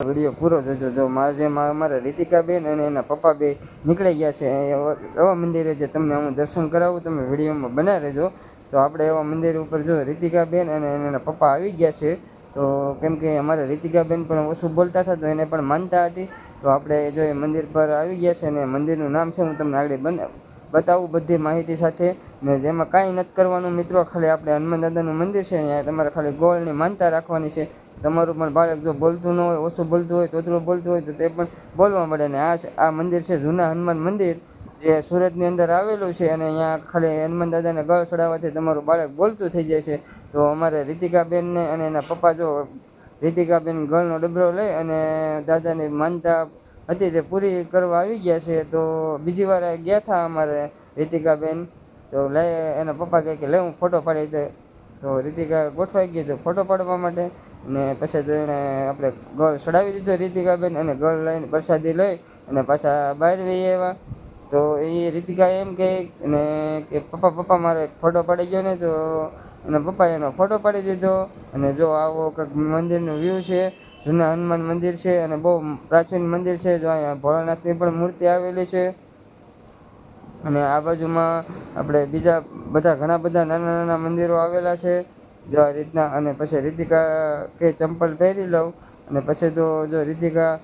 Video પૂરો જોજો. જો અમારા રીતિકાબેન અને એના પપ્પા બે નીકળી ગયા છે એવા મંદિરે જે તમને હું દર્શન કરાવું, તમે વિડીયોમાં બનાવી રહેજો. તો આપણે એવા મંદિર ઉપર જો રીતિકાબેન અને એના પપ્પા આવી ગયા છે. તો કેમ કે અમારા રીતિકાબેન પણ ઓછું બોલતા હતા, તો એને પણ માનતા હતી. તો આપણે જો એ મંદિર પર આવી ગયા છે ને મંદિરનું નામ છે, હું તમને આગળ બતાવું બધી માહિતી સાથે. ને જેમાં કાંઈ નથી કરવાનું મિત્રો, ખાલી આપણે હનુમાન દાદાનું મંદિર છે, અહીંયા તમારે ખાલી ગોળની માનતા રાખવાની છે. તમારું પણ બાળક જો બોલતું ન હોય, ઓછું બોલતું હોય, તોતરું બોલતું હોય, તો તે પણ બોલવા મળે. ને આ મંદિર છે જૂના હનુમાન મંદિર, જે સુરતની અંદર આવેલું છે. અને અહીંયા ખાલી હનુમાન દાદાને ગળ ચડાવવાથી તમારું બાળક બોલતું થઈ જાય છે. તો અમારે રીતિકાબેનને અને એના પપ્પા જો રીતિકાબેન ગળનો ડબરો લઈ અને દાદાની માનતા હતી તે પૂરી કરવા આવી ગયા છે. તો બીજી વાર ગયા હતા અમારે રીતિકાબેન, તો એના પપ્પા કહે કે લે હું ફોટો પાડી દે. તો રીતિકા ગોઠવાઈ ગઈ તો ફોટો પાડવા માટે. ને પછી તો એણે આપણે ગળ ચડાવી દીધો રીતિકાબેન, અને ગળ લઈને પ્રસાદી લઈ અને પાછા બહાર વહી આવ્યા. તો એ રીતિકા એમ કહે ને કે પપ્પા મારે ફોટો પાડી ગયો ને, તો એના પપ્પાએ એનો ફોટો પાડી દીધો. અને જો આવો કંઈક મંદિરનું વ્યૂ છે, જૂના હનુમાન મંદિર છે અને બહુ પ્રાચીન મંદિર છે. જો અહીંયા ભોળાનાથની પણ મૂર્તિ આવેલી છે. અને આ બાજુમાં આપણે બીજા બધા ઘણા બધા નાના નાના મંદિરો આવેલા છે જો આ રીતના. અને પછી રીતિકા કે ચંપલ પહેરી લઉં, અને પછી તો જો રીતિકા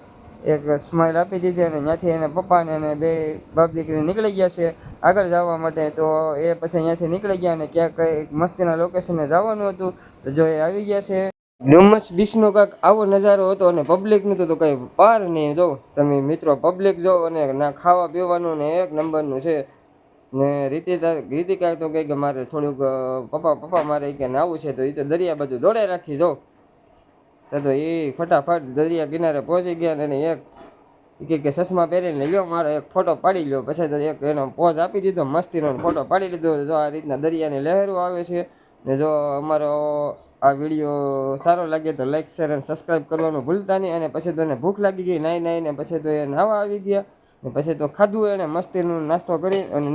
એક સ્માઈલ આપી દીધી અને ત્યાંથી એને પપ્પાને અને બે બાપ દીકરી નીકળી ગયા છે આગળ જવા માટે. તો એ પછી અહીંયાથી નીકળી ગયા અને ક્યાંક કંઈક મસ્તીના લોકેશને જવાનું હતું. તો જો એ આવી ગયા છે. ડુમસ બીચનો કાંક આવો નજારો હતો, અને પબ્લિકનું તો કંઈ પાર નહીં. જો તમે મિત્રો પબ્લિક જો, અને ના ખાવા પીવાનું ને એક નંબરનું છે. ને રીતિકા તો કહે કે મારે થોડુંક પપ્પા મારે કે નાવું છે. તો એ તો દરિયા બાજુ દોડે રાખી જો. તો એ ફટાફટ દરિયા કિનારે પહોંચી ગયા. અને એક કે ચશ્મા પહેરીને લ્યો મારો એક ફોટો પાડી લ્યો. પછી તો એક એનો પોઝ આપી દીધો મસ્તીનો, ફોટો પાડી લીધો. જો આ રીતના દરિયાની લહેરો આવે છે. ને જો અમારો આ વિડીયો સારો લાગે તો લાઈક, શેર અને સબસ્ક્રાઈબ કરવાનું ભૂલતા નહીં. અને પછી તો એને ભૂખ લાગી ગઈ નાઈને પછી તો એ નાહવા આવી ગયા. ને પછી તો ખાધું એણે મસ્તીનું નાસ્તો કરી અને